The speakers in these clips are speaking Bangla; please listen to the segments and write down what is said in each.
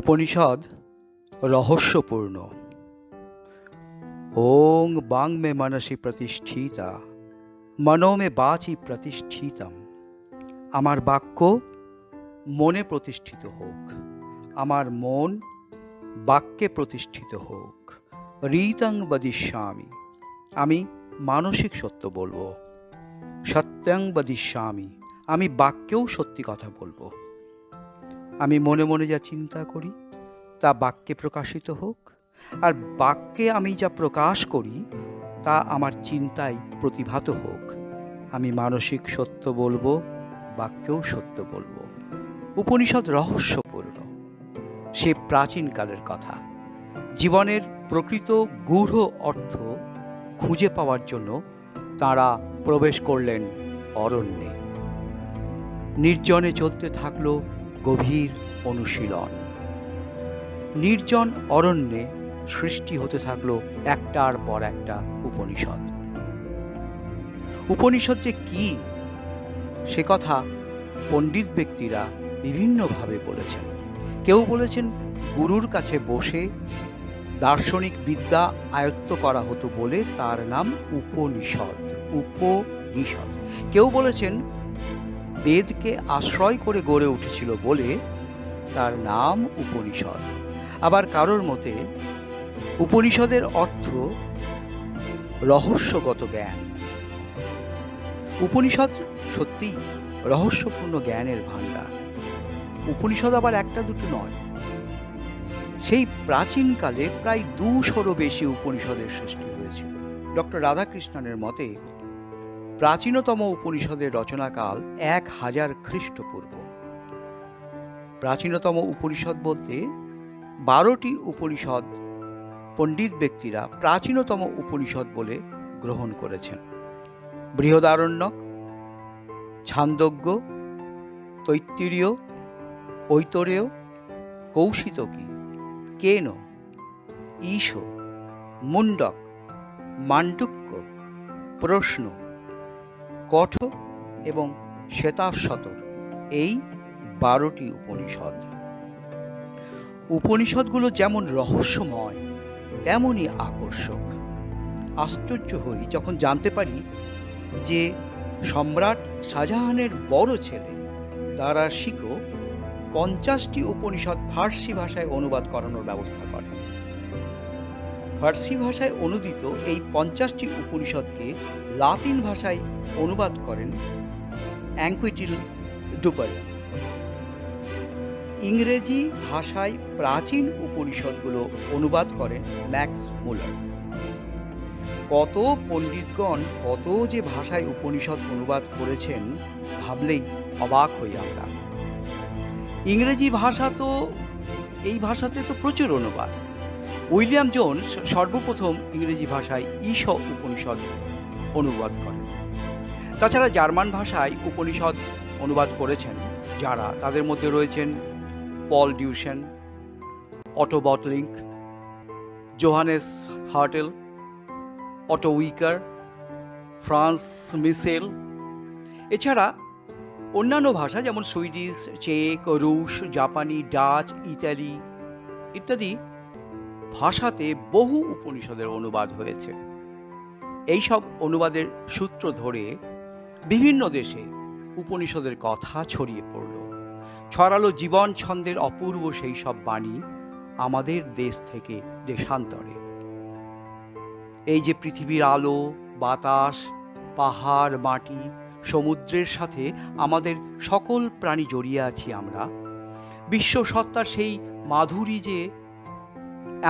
উপনিষদ রহস্যপূর্ণ। ওং বাং মে মনসি প্রতিষ্ঠিতা মনো মে বাচি প্রতিষ্ঠিতম। আমার বাক্য মনে প্রতিষ্ঠিত হোক, আমার মন বাক্যে প্রতিষ্ঠিত হোক। রীতং বদিষ্যামি, আমি মানসিক সত্য বলবো। সত্যং বদিষ্যামি, আমি বাক্যেও সত্যি কথা বলবো। আমি মনে মনে যা চিন্তা করি তা বাক্যে প্রকাশিত হোক, আর বাক্যে আমি যা প্রকাশ করি তা আমার চিন্তায় প্রতিভাত হোক। আমি মানসিক সত্য বলবো, বাক্যেও সত্য বলবো। উপনিষদ রহস্যপূর্ণ, সে প্রাচীনকালের কথা। জীবনের প্রকৃত গূঢ় অর্থ খুঁজে পাওয়ার জন্য তাঁরা প্রবেশ করলেন অরণ্যে। নির্জনে চলতে থাকলো গভীর অনুশীলন। নির্জন অরণ্যে সৃষ্টি হতে থাকলো একটার পর একটা উপনিষদ। উপনিষদ যে কি, সে কথা পণ্ডিত ব্যক্তিরা বিভিন্নভাবে বলেছেন। কেউ বলেছেন গুরুর কাছে বসে দার্শনিক বিদ্যা আয়ত্ত করা হতো বলে তার নাম উপনিষদ। উপনিষদ। কেউ বলেছেন বেদকে আশ্রয় করে গড়ে উঠেছিল বলে তার নাম উপনিষদ। আবার কারোর মতে উপনিষদের অর্থ রহস্যগত জ্ঞান। উপনিষদ সত্যিই রহস্যপূর্ণ জ্ঞানের ভাণ্ডার। উপনিষদ আবার একটা দুটো নয়, সেই প্রাচীনকালে প্রায় 200-রও বেশি উপনিষদের সৃষ্টি হয়েছিল। ডক্টর রাধাকৃষ্ণনের মতে প্রাচীনতম উপনিষদের রচনাকাল 1000 খ্রিস্টপূর্ব। প্রাচীনতম উপনিষদ বলতে 12টি উপনিষদ পণ্ডিত ব্যক্তিরা প্রাচীনতম উপনিষদ বলে গ্রহণ করেছেন। বৃহদারণ্যক, ছান্দোগ্য, তৈত্তিরীয়, ঐতরেয়, কৌশিতকী, কেন, ঈশ, মুণ্ডক, মাণ্ডুক্য, প্রশ্ন, কঠ এবং শ্বেতাশ্বতর, এই 12টি উপনিষদ। উপনিষদগুলো যেমন রহস্যময় তেমনই আকর্ষক। আশ্চর্য হই যখন জানতে পারি যে সম্রাট শাহজাহানের বড় ছেলে দারা শিকো 50টি উপনিষদ ফার্সি ভাষায় অনুবাদ করানোর ব্যবস্থা করেন। ফার্সি ভাষায় অনুদিত এই 50টি উপনিষদকে লাতিন ভাষায় অনুবাদ করেন অ্যাঙ্কুইটিল ডুপার। ইংরেজি ভাষায় প্রাচীন উপনিষদগুলো অনুবাদ করেন ম্যাক্স মুলার। কত পণ্ডিতগণ কত যে ভাষায় উপনিষদ অনুবাদ করেছেন ভাবলেই অবাক হই আমরা। ইংরেজি ভাষা তো, এই ভাষাতে তো প্রচুর অনুবাদ। উইলিয়াম জোন্স সর্বপ্রথম ইংরেজি ভাষায় ঈশ উপনিষদ অনুবাদ করেন। তাছাড়া জার্মান ভাষায় উপনিষদ অনুবাদ করেছেন যারা, তাদের মধ্যে রয়েছেন Paul Deussen, Otto Bohtlingk, Johannes Hertel, Otto Wicker, Franz Missel. এছাড়া অন্যান্য ভাষা যেমন সুইডিশ, চেক, রুশ, জাপানি, ডাচ, ইতালি ইত্যাদি ভাষাতে বহু উপনিষদের অনুবাদ হয়েছে। এইসব অনুবাদের সূত্র ধরে বিভিন্ন দেশে উপনিষদের কথা ছড়িয়ে পড়ল। ছড়ালো জীবন ছন্দের অপূর্ব সেই সব বাণী আমাদের দেশ থেকে দেশান্তরে। এই যে পৃথিবীর আলো, বাতাস, পাহাড়, মাটি, সমুদ্রের সাথে আমাদের সকল প্রাণী জড়িয়ে আছি আমরা, বিশ্ব সত্তার সেই মাধুরী যে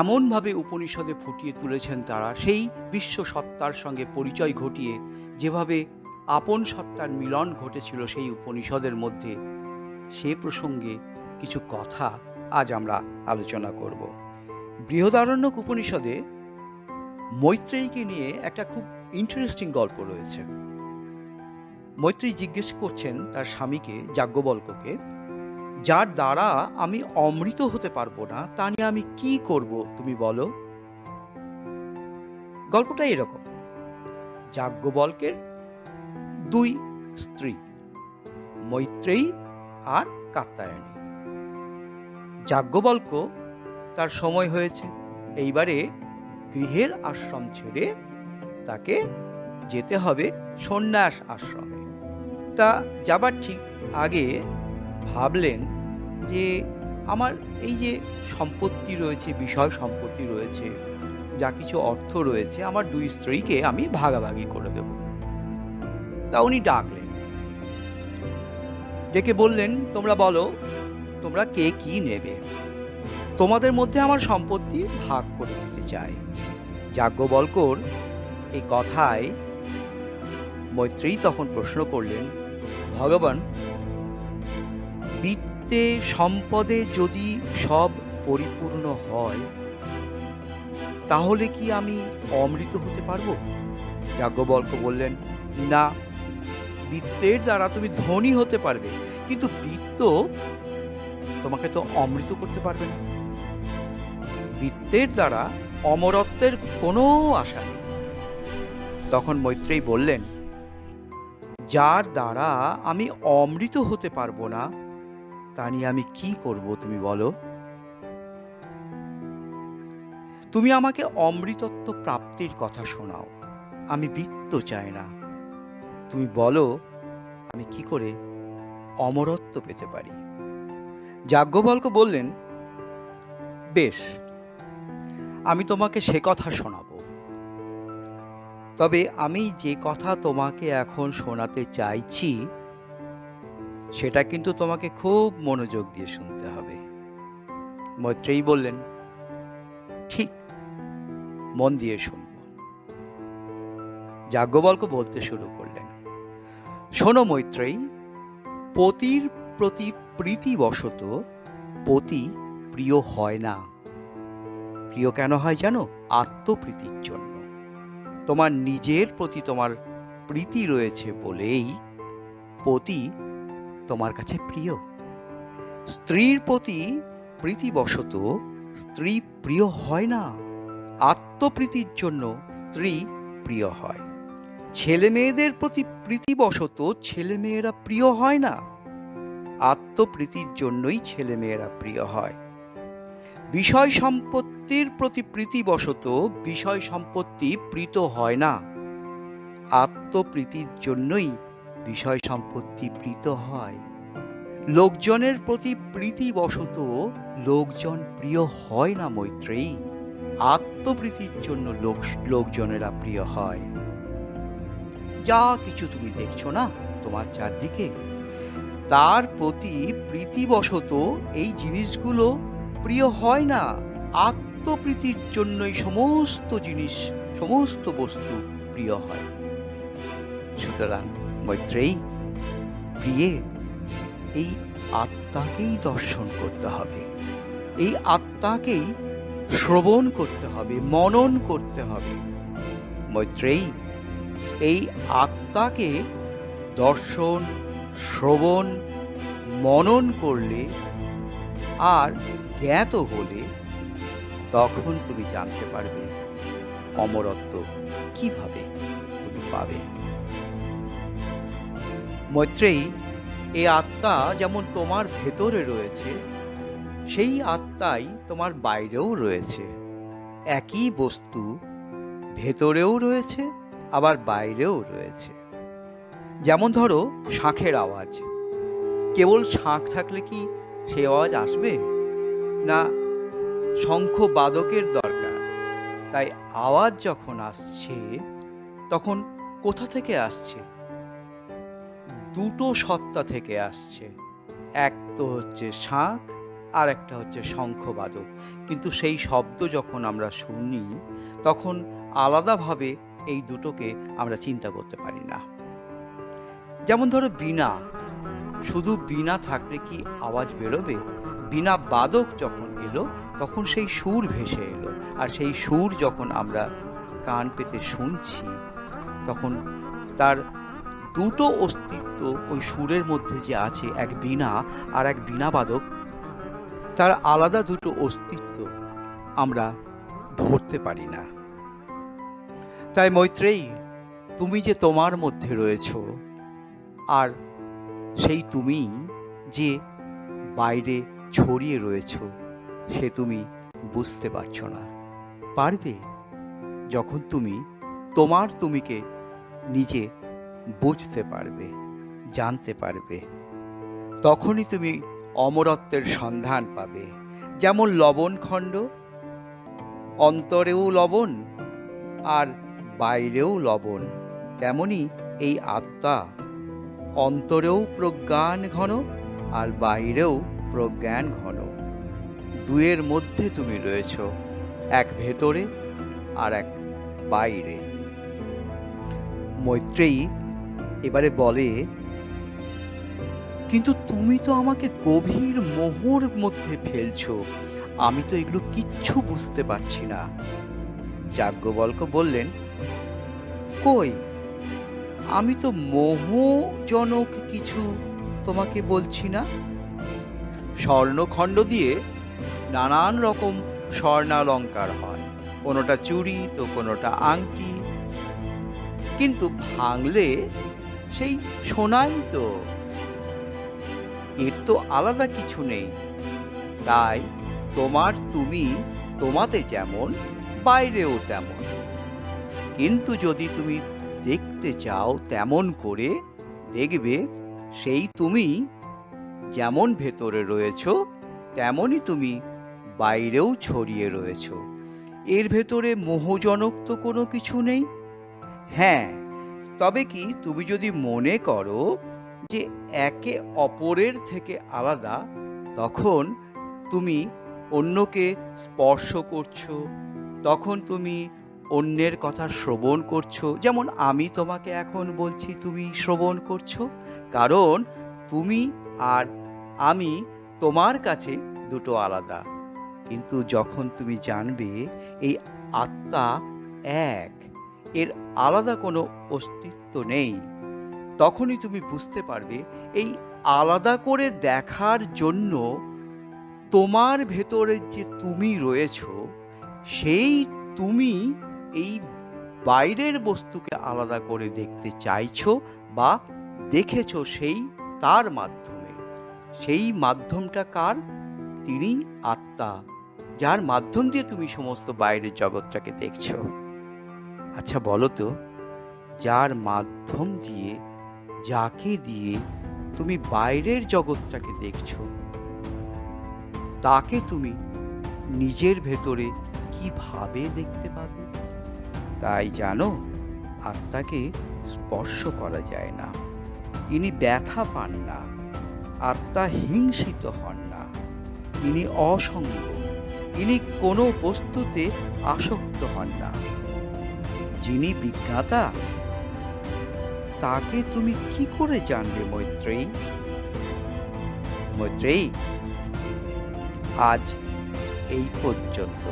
এমনভাবে উপনিষদে ফুটিয়ে তুলেছেন তারা, সেই বিশ্ব সত্তার সঙ্গে পরিচয় ঘটিয়ে যেভাবে আপন সত্তার মিলন ঘটেছিল সেই উপনিষদের মধ্যে, সে প্রসঙ্গে কিছু কথা আজ আমরা আলোচনা করব। বৃহদারণ্যক উপনিষদে মৈত্রেয়ীকে নিয়ে একটা খুব ইন্টারেস্টিং গল্প রয়েছে। মৈত্রেয়ী জিজ্ঞেস করছেন তার স্বামীকে, যাজ্ঞবল্ক্যকে, যার দ্বারা আমি অমৃত হতে পারবো না তা নিয়ে আমি কি করব তুমি বলো। গল্পটা এরকম: যাজ্ঞবল্ক্যের 2 স্ত্রী, মৈত্রেয়ী আর কাত্যায়নী। যাজ্ঞবল্ক্য তার সময় হয়েছে, এইবারে গৃহের আশ্রম ছেড়ে তাকে যেতে হবে সন্ন্যাস আশ্রমে। তা যাবার ঠিক আগে ভাবলেন যে আমার এই যে সম্পত্তি রয়েছে, বিষয় সম্পত্তি রয়েছে, যা কিছু অর্থ রয়েছে, আমার দুই স্ত্রীকে আমি ভাগাভাগি করে দেব। তা উনি ডাকলেন, ডেকে বললেন, তোমরা বলো, তোমরা কে কি নেবে? তোমাদের মধ্যে আমার সম্পত্তি ভাগ করে দিতে চাই। যাজ্ঞবল্ক্যর এই কথায় মৈত্রেয়ী তখন প্রশ্ন করলেন, ভগবান, বিত্তে সম্পদে যদি সব পরিপূর্ণ হয়, তাহলে কি আমি অমৃত হতে পারবো? যাজ্ঞবল্ক্য বললেন, না, বিত্তের দ্বারা তুমি ধনী হতে পারবে, কিন্তু বিত্ত তোমাকে তো অমৃত করতে পারবে না। বিত্তের দ্বারা অমরত্বের কোনো আশা নেই। তখন মৈত্রেয়ী বললেন, যার দ্বারা আমি অমৃত হতে পারবো না, তা নিয়ে আমি কি করব তুমি বলো? তুমি আমাকে অমৃতত্ব প্রাপ্তির কথা শোনাও, আমি বিত্ত চাই না। তুমি বলো আমি কি করে অমরত্ব পেতে পারি? যাজ্ঞবল্ক্য বললেন, বেশ, আমি তোমাকে সে কথা শোনাবো। তবে আমি যে কথা তোমাকে এখন শোনাতে চাইছি, সেটা কিন্তু তোমাকে খুব মনোযোগ দিয়ে শুনতে হবে। মৈত্রেয়ী বললেন, ঠিক, মন দিয়ে শুনব। যাজ্ঞবল্ক্য বলতে শুরু করলেন, শোনো মৈত্রেয়ী, পতির প্রতি প্রীতিবশত পতি প্রিয় হয় না। প্রিয় কেন হয় জানো? আত্মপ্রীতির জন্য। তোমার নিজের প্রতি তোমার প্রীতি রয়েছে বলেই পতি তোমার কাছে প্রিয়। স্ত্রীর প্রতি প্রীতিবশত স্ত্রী প্রিয় হয় না, আত্মপ্রীতির জন্য স্ত্রী প্রিয় হয়। ছেলে মেয়েদের প্রতি প্রীতিবশত ছেলে মেয়েরা প্রিয় হয় না, আত্মপ্রীতির জন্যই ছেলে মেয়েরা প্রিয় হয়। বিষয় সম্পত্তির প্রতি প্রীতিবশত বিষয় সম্পত্তি প্রীত হয় না, আত্মপ্রীতির জন্যই বিষয় সম্পত্তি প্রীত হয়। লোকজনের প্রতি প্রীতিবশত লোকজন প্রিয় হয় না মৈত্রেয়ী, আত্মপ্রীতির জন্য লোকজনেরা প্রিয় হয়। যা কিছু তুমি দেখছো না তোমার চারদিকে, তার প্রতি প্রীতিবশত এই জিনিসগুলো প্রিয় হয় না, আত্মপ্রীতির জন্যই সমস্ত জিনিস, সমস্ত বস্তু প্রিয় হয়। সুতরাং মৈত্রেয়ী, প্রিয়ে এই আত্মাকেই দর্শন করতে হবে, এই আত্মাকেই শ্রবণ করতে হবে, মনন করতে হবে। মৈত্রেয়ী, এই আত্মাকে দর্শন, শ্রবণ, মনন করলে আর জ্ঞাত হলে তখন তুমি জানতে পারবে অমরত্ব কিভাবে তুমি পাবে। মৈত্রেয়ী, এই আত্মা যেমন তোমার ভেতরে রয়েছে, সেই আত্মাই তোমার বাইরেও রয়েছে। একই বস্তু ভেতরেও রয়েছে, আবার বাইরেও রয়েছে। যেমন ধরো শাঁখের আওয়াজ, কেবল শাঁখ থাকলে কি সেই আওয়াজ আসবে? না, শঙ্খ বাদকের দরকার। তাই আওয়াজ যখন আসছে তখন কোথা থেকে আসছে? দুটো সত্তা থেকে আসছে, এক তো হচ্ছে শাঁখ আর একটা হচ্ছে শঙ্খবাদক। কিন্তু সেই শব্দ যখন আমরা শুনি তখন আলাদাভাবে এই দুটোকে আমরা চিন্তা করতে পারি না। যেমন ধরো বীণা, শুধু বীণা থাকলে কি আওয়াজ বেরোবে? বীণা বাদক যখন এলো তখন সেই সুর ভেসে এলো, আর সেই সুর যখন আমরা কান পেতে শুনছি তখন তার দুটো অস্তিত্ব ওই সুরের মধ্যে যে আছে, এক বীণা আর এক বীণাবাদক, তার আলাদা দুটো অস্তিত্ব আমরা ধরতে পারি না। তাই মৈত্রেয়ী, তুমি যে তোমার মধ্যে রয়েছো, আর সেই তুমি যে বাইরে ছড়িয়ে রয়েছো, সে তুমি বুঝতে পারছো না। পারবে যখন তুমি তোমার তুমিকে নিজে বুঝতে পারবে, জানতে পারবে। তখনই তুমি অমরত্বের সন্ধান পাবে। যেমন লবণখণ্ড, অন্তরেও লবণ আর বাইরেও লবণ, তেমনি এই আত্মা অন্তরেও প্রজ্ঞান ঘন আর বাইরেও প্রজ্ঞান ঘন। দুয়ের মধ্যে তুমি রয়েছ, এক ভেতরে আর এক বাইরে। মৈত্রেয়ী এবারে বলে, কিন্তু তুমি তো আমাকে গভীর মোহর মধ্যে ফেলছো, আমি তো এগুলো কিচ্ছু বুঝতে পারছি না। যাজ্ঞবল্ক্য বললেন, কই, আমি তো মোহজনক কিছু তোমাকে বলছি না। স্বর্ণখণ্ড দিয়ে নানান রকম স্বর্ণালঙ্কার হয়, কোনোটা চুড়ি তো কোনোটা আংটি, কিন্তু ভাঙলে সেই সোনাই তো, এর তো আলাদা কিছু নেই। তাই তোমার তুমি তোমাতে যেমন, বাইরেও তেমন। কিন্তু যদি তুমি দেখতে চাও তেমন করে, দেখবে সেই তুমি যেমন ভেতরে রয়েছ তেমনই তুমি বাইরেও ছড়িয়ে রয়েছ। এর ভেতরে মোহজনক তো কোনো কিছু নেই। হ্যাঁ, তবে কি তুমি যদি মনে করো যে একে অপরের থেকে আলাদা, তখন তুমি অন্যকে স্পর্শ করছো, তখন তুমি অন্যের কথা শ্রবণ করছো। যেমন আমি তোমাকে এখন বলছি, তুমি শ্রবণ করছো, কারণ তুমি আর আমি তোমার কাছে দুটো আলাদা। কিন্তু যখন তুমি জানবে এই আত্মা এক, এর আলাদা কোনো অস্তিত্ব নেই, তখনই তুমি বুঝতে পারবে এই আলাদা করে দেখার জন্য তোমার ভেতরে যে তুমি রয়েছ, সেই তুমি এই বাইরের বস্তুকে আলাদা করে দেখতে চাইছো বা দেখেছো সেই তার মাধ্যমে। সেই মাধ্যমটা কার? তিনি আত্মা, যার মাধ্যম দিয়ে তুমি সমস্ত বাইরের জগৎটাকে দেখছো। আচ্ছা বলো তো, যার মাধ্যম দিয়ে, যাকে দিয়ে তুমি বাইরের জগৎটাকে দেখছো, তাকে তুমি নিজের ভেতরে কিভাবে দেখতে পাবে? তাই জানো, আত্মাকে স্পর্শ করা যায় না। ইনি ব্যথা পান না, আত্মা হিংসিত হন না, ইনি অসঙ্গ, ইনি কোনো বস্তুতে আসক্ত হন না। যিনি বিজ্ঞাতা, তাকে তুমি কি করে জানবে মৈত্রেয়ী? মৈত্রেয়ী, আজ এই পর্যন্ত।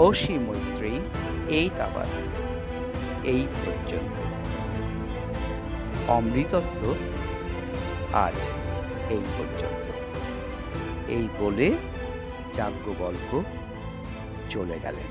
অসি মৈত্রেয়ী, এই তাবাদ, এই পর্যন্ত। অমৃতত্ব আজ এই পর্যন্ত। এই বলে যাজ্ঞবল্ক্য চলে গেলেন।